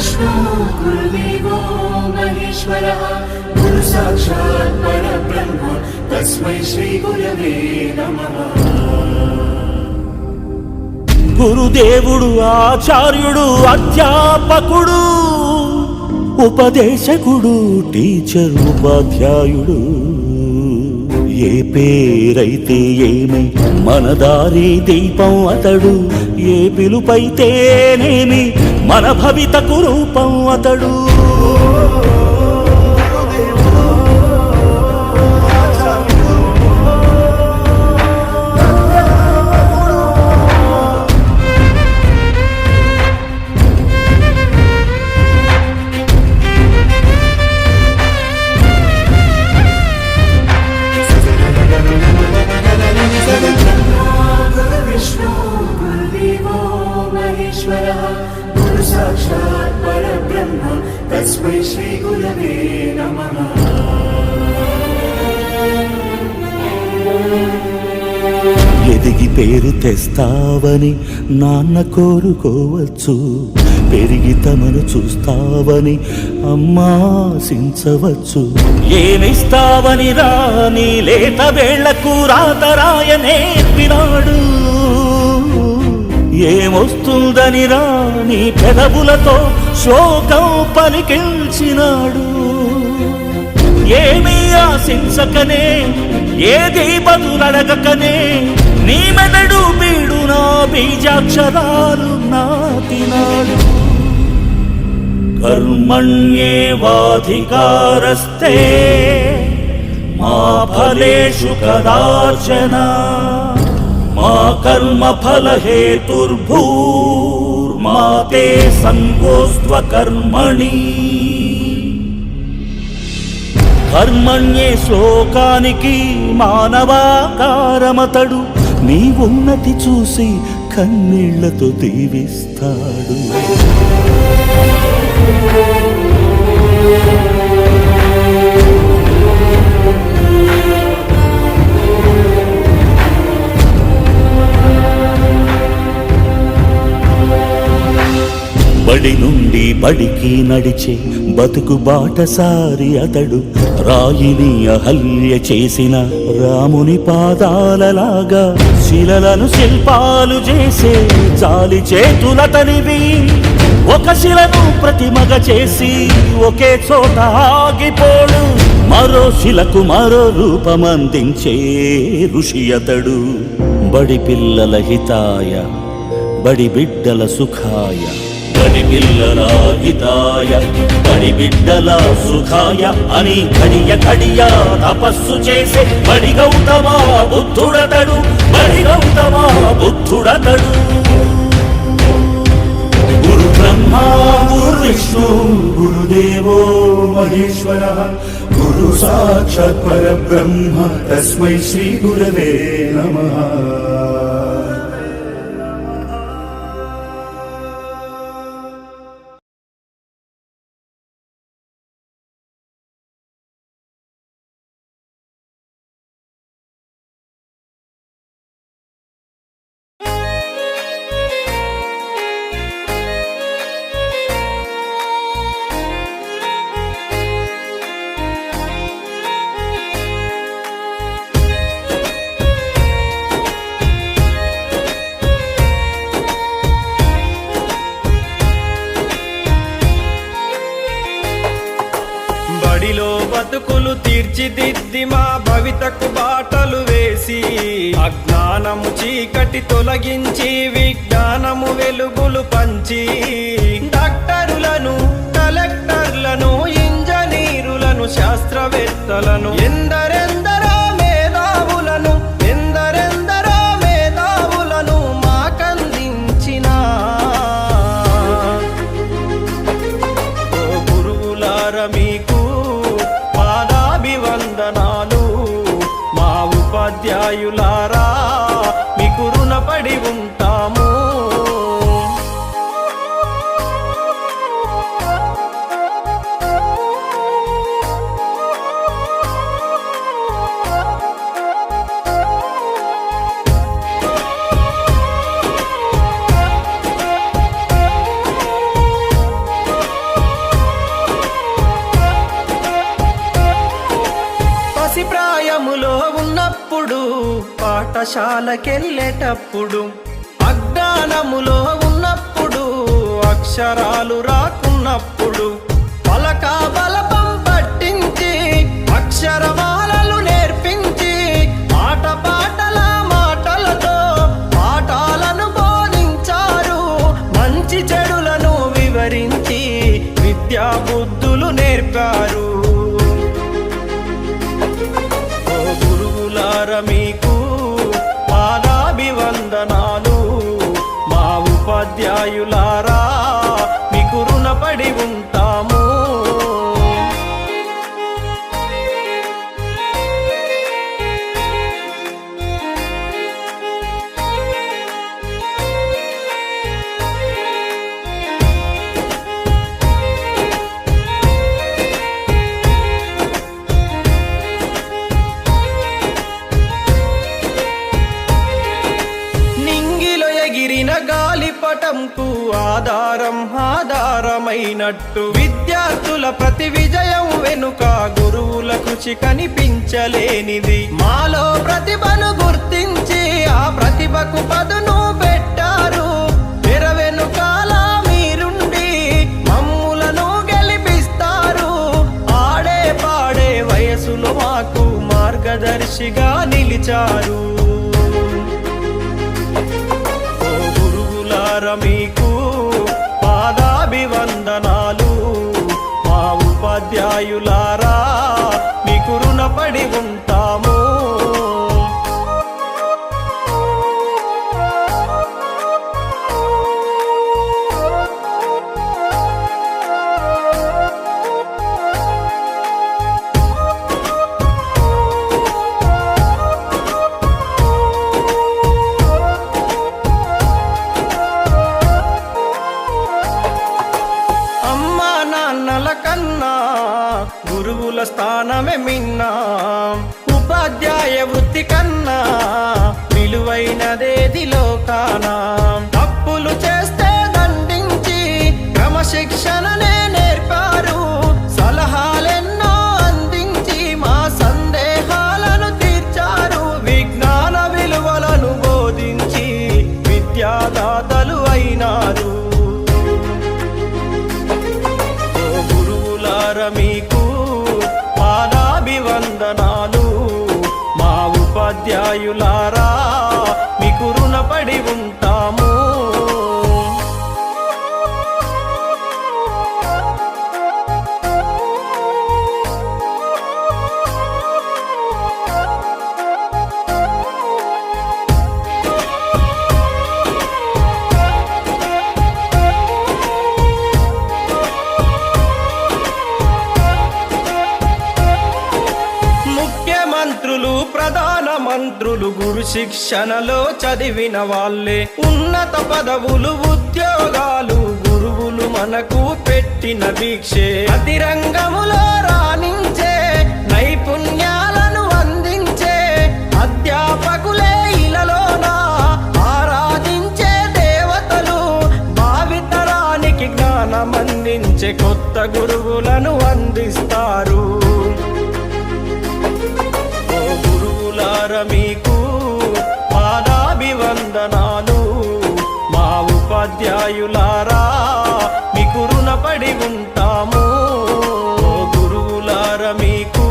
विष्णु गुरुदेवो महेश्वरः गुरु साक्षात् परब्रह्म तस्मै श्री गुरवे नमः। గురుదేవుడు ఆచార్యుడు అధ్యాపకుడు ఉపదేశకుడు టీచర్ ఉపాధ్యాయుడు ఏ పేరైతే ఏమి మన దారి దీపం అతడు ఏ పిలుపైతేనేమి మన భవితకు రూపం అతడు गुरु साक्षात् परब्रह्म तस्मै श्री गुरवे नमः। ఎదిగి పేరు తెస్తావని నాన్న కోరుకోవచ్చు పెరిగి తమను చూస్తావని అమ్మాశించవచ్చు ఏమిస్తావని రాని లేత వేళ్లకు రాతరాయ నేర్పినాడు ఏమొస్తుందని రాని పెదవులతో శోకం పలికించినాడు ఏమీ ఆశించకనే ఏది బదులడగకనే నీ మెదడు బీడు నా బీజాక్షరాలు నాటినాడు కర్మణ్యేవాధికారస్తే మా ఫలేషు కదాచన మా కర్మ ఫల హేతుర్భూర్మా తే సంగోస్త్వ కర్మణి కర్మణ్యే శ్లోకానికి మానవాకారమతడు నీ ఉన్నతి చూసి కన్నీళ్లతో దీవిస్తాడు బడి నుండి బడికి నడిచే బతుకు బాటసారి అతడు రాయిని అహల్య చేసిన రాముని పాదాలలాగా శిలలను శిల్పాలు చేసే జాలి చేతులతనివి ఒక శిలను ప్రతిమగ చేసి ఒకే చోట ఆగిపోడు మరో శిలకు మరో రూపమందించే ఋషి అతడు బడి పిల్లల హితాయ బడి బిడ్డల సుఖాయ బడి పిల్లల హితాయ బడి బిడ్డల సుఖాయ అని ఘడియ ఘడియ తపస్సు చేసే బడి గౌతమ బుద్ధుడతడు బడి గౌతమ బుద్ధుడతడు గురు బ్రహ్మ గురు విష్ణు గురుదేవో మహేశ్వరః గురు సాక్షాత్ పరబ్రహ్మ తస్మై శ్రీ గురవే నమః। బతుకులు తీర్చిదిద్ది మా భవితకు బాటలు వేసి అజ్ఞానము చీకటి తొలగించి విజ్ఞానము వెలుగులు పంచి డాక్టరులను కలెక్టర్లను ఇంజనీరులను శాస్త్రవేత్తలను ఎందరెందరో మేధావులను ఎందరెందరో మేధావులను మాకందించిన ఓ గురువులార మీకు పాదాభివందనాలు మా ఉపాధ్యాయులారా మీకు రుణపడి ఉంటాము। పాఠశాలకెళ్ళేటప్పుడు అజ్ఞానములో ఉన్నప్పుడు అక్షరాలు రాకున్నప్పుడు పలక బలపం పట్టించి అక్షరమాలలు నేర్పించి పాటల మాటలతో పాఠాలను బోధించారు. మంచి చెడులను వివరించి విద్యా బుద్ధులు నేర్పారు. ఓ గురువులార మీకు పాదాభివందనాలు, మా ఉపాధ్యాయులారా మీకు రుణపడి ఉంటాము. ఎగిరిన గాలిపటంకు ఆధారమైనట్టు విద్యార్థుల ప్రతి విజయం వెనుక గురువుల కృషి కనిపించలేనిది. మాలో ప్రతిభను గుర్తించి ఆ ప్రతిభకు పదును పెట్టారు. తెర వెనుకాల మీరుండి మమ్ములను గెలిపిస్తారు. ఆడే పాడే వయసులో మాకు మార్గదర్శిగా నిలిచారు. మీకు పాదాభివందనాలు, మా ఉపాధ్యాయులారా మీకు రుణపడి ఉంటాము. కన్నా గురువుల స్థానమే మిన్నా, ఉపాధ్యాయ వృత్తి కన్నా విలువైనదేది లోకానా. తప్పులు చేస్తే దండించి క్రమశిక్షణనే నేర్పారు. సలహాలెన్నో అందించి మా సందేహాలను తీర్చారు. విజ్ఞాన విలువలను బోధించి విద్యాదాతలు అయినారు. మీకు పాదాభివందనాలు, మా ఉపాధ్యాయులారా మీకు రుణపడి ఉంటాము. ప్రధాన మంత్రులు గురు శిక్షణలో చదివిన వాళ్ళే. ఉన్నత పదవులు ఉద్యోగాలు గురువులు మనకు పెట్టిన భిక్షే. ప్రతి రంగములో రాణించే నైపుణ్యాలను అందించే అధ్యాపకులే ఇలలోన ఆరాధించే దేవతలు. భావితరానికి జ్ఞానం అందించే కొత్త గురువులను అందిస్తారు. మీకు పాదాభివందనాలు, మా ఉపాధ్యాయులారా మీకు రుణపడి ఉంటాము. గురువులార మీకు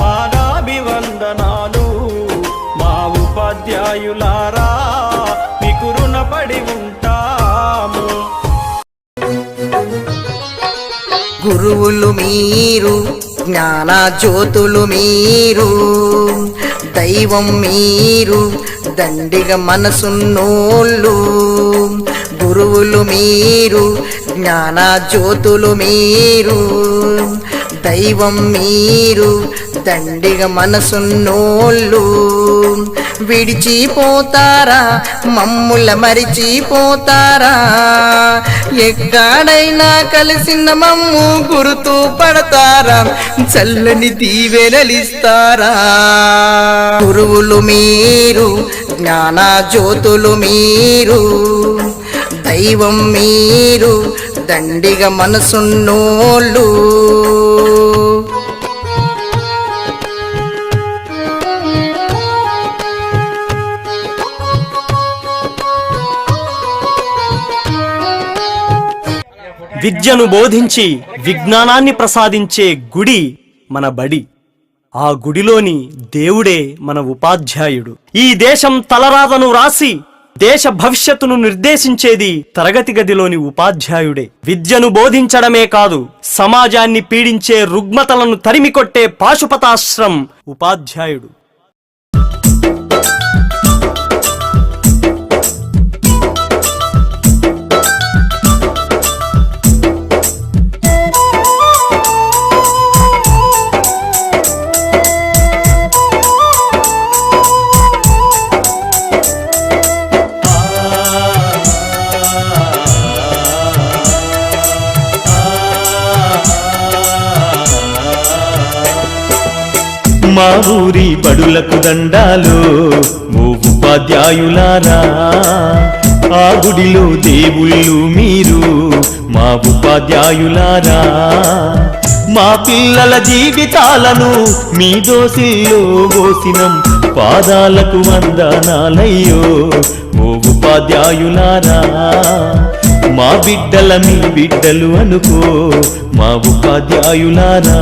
పాదాభివందనాలు, మా ఉపాధ్యాయులారా మీకు రుణపడి ఉంటాము. గురువులు మీరు, జ్ఞాన జ్యోతులు మీరు, దైవం మీరు, దండిగ మనసున్నోళ్ళు. గురువులు మీరు, జ్ఞాన జ్యోతులు మీరు, దైవం మీరు, దండిగ మనసున్నోళ్ళు. విడిచిపోతారా మమ్ముల మరిచిపోతారా? ఎక్కడైనా కలిసిన మమ్ము గుర్తు పడతారా? చల్లని దీవెనలిస్తారా? గురువులు మీరు, జ్ఞాన జ్యోతులు మీరు, దైవం మీరు, దండిగ మనసున్నోళ్ళు. విద్యను బోధించి విజ్ఞానాన్ని ప్రసాదించే గుడి మన బడి. ఆ గుడిలోని దేవుడే మన ఉపాధ్యాయుడు. ఈ దేశం తలరాతను రాసి దేశ భవిష్యత్తును నిర్దేశించేది తరగతి గదిలోని ఉపాధ్యాయుడే. విద్యను బోధించడమే కాదు, సమాజాన్ని పీడించే రుగ్మతలను తరిమికొట్టే పాశుపతాశ్రం ఉపాధ్యాయుడు. మా ఊరి బడులకు దండాలు ఓ ఉపాధ్యాయులారా, ఆ గుడిలో దేవుళ్ళు మీరు మా ఉపాధ్యాయులారా. మా పిల్లల జీవితాలను మీ దోసిల్లో పోసినం, పాదాలకు వందనాలయ్యో ఓ ఉపాధ్యాయులారా. మా బిడ్డల మీ బిడ్డలు అనుకో మా ఉపాధ్యాయులారా.